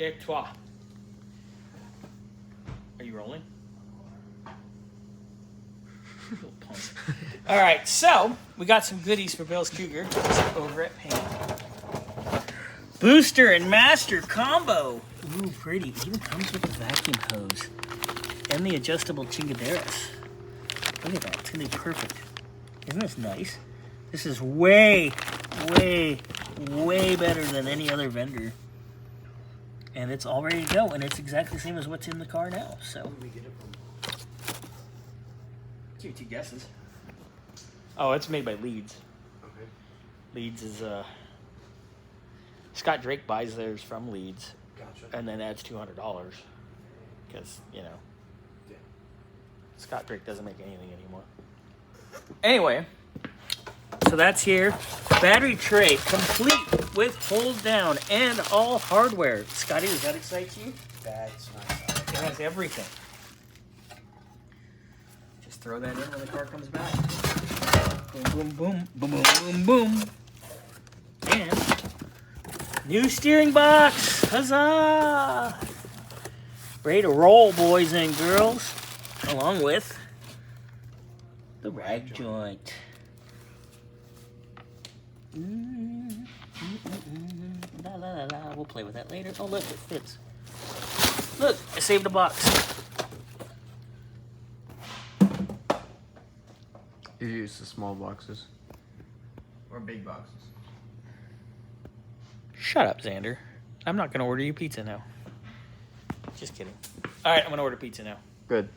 toi. Are you rolling? Little punk. All right, so we got some goodies for Bill's Cougar over at Paint. Booster and Master combo. Ooh, pretty. It even comes with a vacuum hose and the adjustable chingaderas. Look at that. It's going to be perfect. Isn't this nice? This is way, way, way better than any other vendor. And it's all ready to go, and it's exactly the same as what's in the car now. So, Where did we get it from? give you two guesses. Oh, it's made by Leeds. Okay. Leeds is Scott Drake buys theirs from Leeds, Gotcha. and then adds $200 because Yeah. Scott Drake doesn't make anything anymore. Anyway, so that's here. Battery tray complete with hold down and all hardware. Scotty, does that excite you? That's nice. It has everything. Just throw that in when the car comes back. Boom, boom, boom, boom, boom, boom, boom. And new steering box. Huzzah! Ready to roll, boys and girls. Along with the rag joint. La, la, la, la. We'll play with that later. Oh, look, it fits. Look, I saved a box. You use the small boxes. Or big boxes. Shut up, Xander. I'm not going to order you pizza now. Just kidding. All right, I'm going to order pizza now. Good.